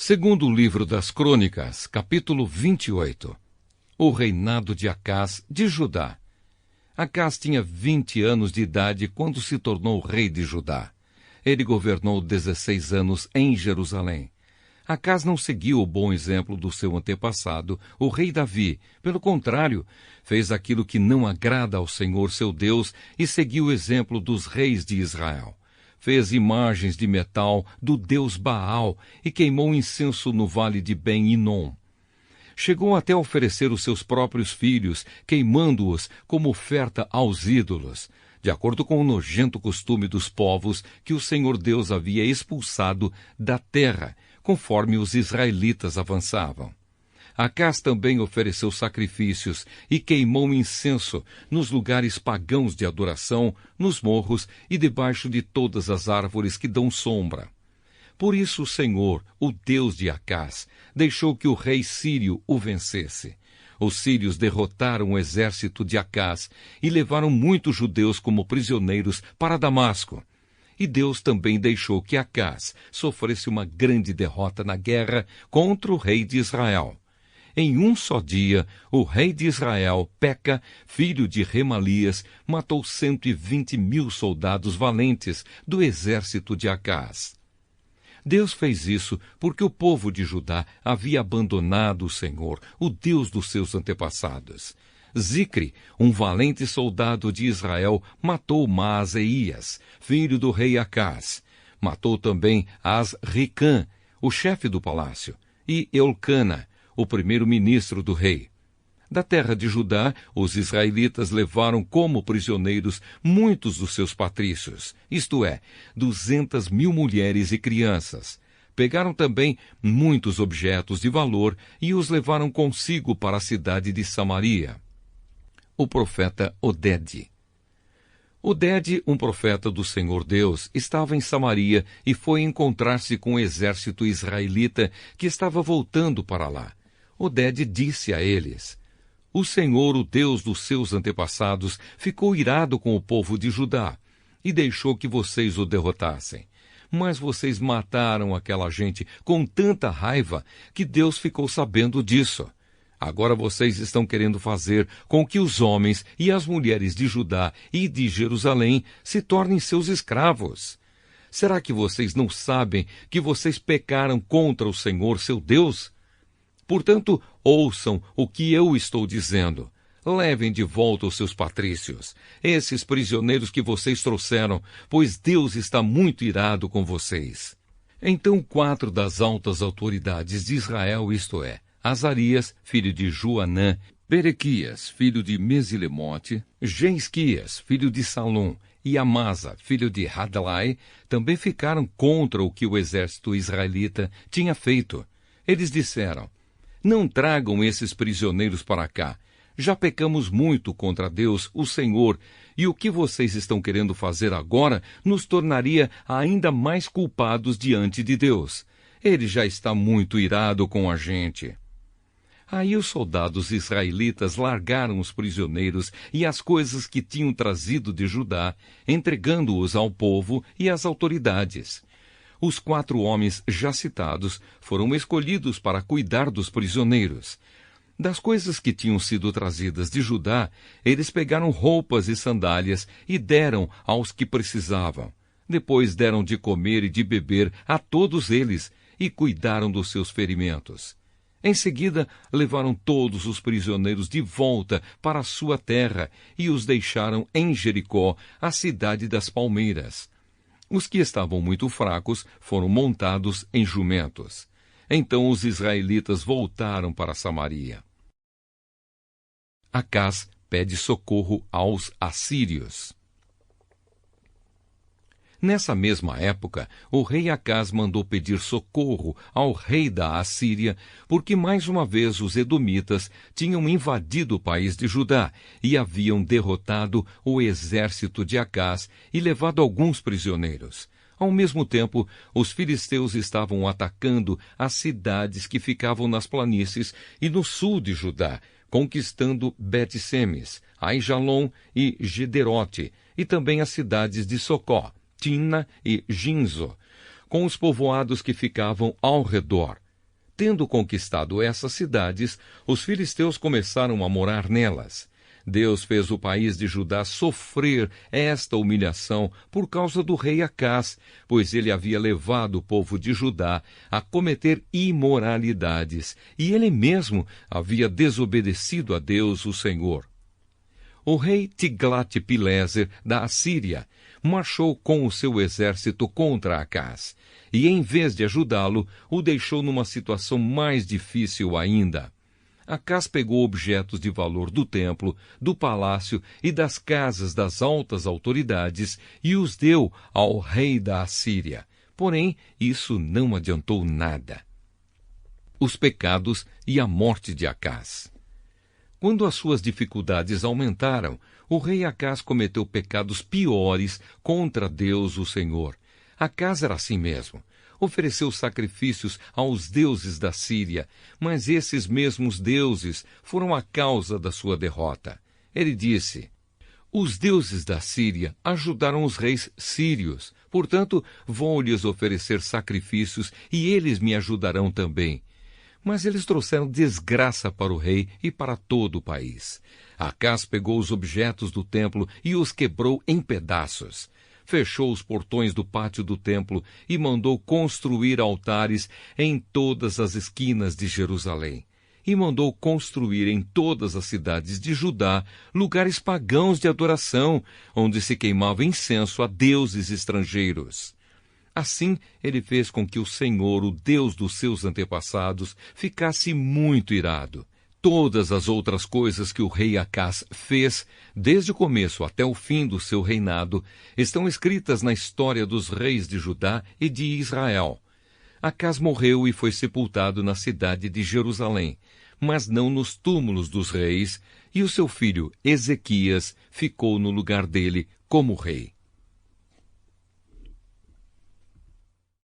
Segundo o livro das Crônicas, capítulo 28. O reinado de Acás de Judá. Acás tinha 20 anos de idade quando se tornou rei de Judá. Ele governou 16 anos em Jerusalém. Acás não seguiu o bom exemplo do seu antepassado, o rei Davi. Pelo contrário, fez aquilo que não agrada ao Senhor seu Deus e seguiu o exemplo dos reis de Israel. Fez imagens de metal do deus Baal e queimou incenso no vale de Ben-Hinom. Chegou até a oferecer os seus próprios filhos, queimando-os como oferta aos ídolos, de acordo com o nojento costume dos povos que o Senhor Deus havia expulsado da terra, conforme os israelitas avançavam. Acás também ofereceu sacrifícios e queimou incenso nos lugares pagãos de adoração, nos morros e debaixo de todas as árvores que dão sombra. Por isso o Senhor, o Deus de Acás, deixou que o rei sírio o vencesse. Os sírios derrotaram o exército de Acás e levaram muitos judeus como prisioneiros para Damasco. E Deus também deixou que Acás sofresse uma grande derrota na guerra contra o rei de Israel. Em um só dia, o rei de Israel, Peca, filho de Remalias, matou 120.000 soldados valentes do exército de Acás. Deus fez isso porque o povo de Judá havia abandonado o Senhor, o Deus dos seus antepassados. Zicre, um valente soldado de Israel, matou Maaseias, filho do rei Acás. Matou também Asricã, o chefe do palácio, e Eucana, o primeiro-ministro do rei. Da terra de Judá, os israelitas levaram como prisioneiros muitos dos seus patrícios, isto é, 200.000 mulheres e crianças. Pegaram também muitos objetos de valor e os levaram consigo para a cidade de Samaria. O profeta Oded. Oded, um profeta do Senhor Deus, estava em Samaria e foi encontrar-se com o exército israelita que estava voltando para lá. Oded disse a eles: O Senhor, o Deus dos seus antepassados, ficou irado com o povo de Judá e deixou que vocês o derrotassem. Mas vocês mataram aquela gente com tanta raiva que Deus ficou sabendo disso. Agora vocês estão querendo fazer com que os homens e as mulheres de Judá e de Jerusalém se tornem seus escravos. Será que vocês não sabem que vocês pecaram contra o Senhor, seu Deus? Portanto, ouçam o que eu estou dizendo. Levem de volta os seus patrícios, esses prisioneiros que vocês trouxeram, pois Deus está muito irado com vocês. Então 4 das altas autoridades de Israel, isto é, Azarias, filho de Joanã, Berequias, filho de Mesilemote, Geisquias, filho de Salom, e Amasa, filho de Hadlai, também ficaram contra o que o exército israelita tinha feito. Eles disseram: Não tragam esses prisioneiros para cá. Já pecamos muito contra Deus, o Senhor, e o que vocês estão querendo fazer agora nos tornaria ainda mais culpados diante de Deus. Ele já está muito irado com a gente. Aí os soldados israelitas largaram os prisioneiros e as coisas que tinham trazido de Judá, entregando-os ao povo e às autoridades. Os 4 homens já citados foram escolhidos para cuidar dos prisioneiros. Das coisas que tinham sido trazidas de Judá, eles pegaram roupas e sandálias e deram aos que precisavam. Depois deram de comer e de beber a todos eles e cuidaram dos seus ferimentos. Em seguida, levaram todos os prisioneiros de volta para a sua terra e os deixaram em Jericó, a cidade das palmeiras. Os que estavam muito fracos foram montados em jumentos. Então os israelitas voltaram para Samaria. Acás pede socorro aos assírios. Nessa mesma época, o rei Acás mandou pedir socorro ao rei da Assíria, porque mais uma vez os edomitas tinham invadido o país de Judá e haviam derrotado o exército de Acás e levado alguns prisioneiros. Ao mesmo tempo, os filisteus estavam atacando as cidades que ficavam nas planícies e no sul de Judá, conquistando Bet-Semes, Aijalon e Gederote, e também as cidades de Socó, Timna e Ginzo, com os povoados que ficavam ao redor. Tendo conquistado essas cidades, os filisteus começaram a morar nelas. Deus fez o país de Judá sofrer esta humilhação por causa do rei Acás, pois ele havia levado o povo de Judá a cometer imoralidades, e ele mesmo havia desobedecido a Deus, o Senhor. O rei Tiglat-Pileser, da Assíria, marchou com o seu exército contra Acás, e em vez de ajudá-lo, o deixou numa situação mais difícil ainda. Acás pegou objetos de valor do templo, do palácio e das casas das altas autoridades e os deu ao rei da Assíria. Porém, isso não adiantou nada. Os pecados e a morte de Acás. Quando as suas dificuldades aumentaram, o rei Acás cometeu pecados piores contra Deus, o Senhor. Acás era assim mesmo. Ofereceu sacrifícios aos deuses da Síria, mas esses mesmos deuses foram a causa da sua derrota. Ele disse: os deuses da Síria ajudaram os reis sírios, portanto, vou-lhes oferecer sacrifícios e eles me ajudarão também. Mas eles trouxeram desgraça para o rei e para todo o país. Acás pegou os objetos do templo e os quebrou em pedaços. Fechou os portões do pátio do templo e mandou construir altares em todas as esquinas de Jerusalém. E mandou construir em todas as cidades de Judá lugares pagãos de adoração, onde se queimava incenso a deuses estrangeiros. Assim, ele fez com que o Senhor, o Deus dos seus antepassados, ficasse muito irado. Todas as outras coisas que o rei Acás fez, desde o começo até o fim do seu reinado, estão escritas na história dos reis de Judá e de Israel. Acás morreu e foi sepultado na cidade de Jerusalém, mas não nos túmulos dos reis, e o seu filho Ezequias ficou no lugar dele como rei.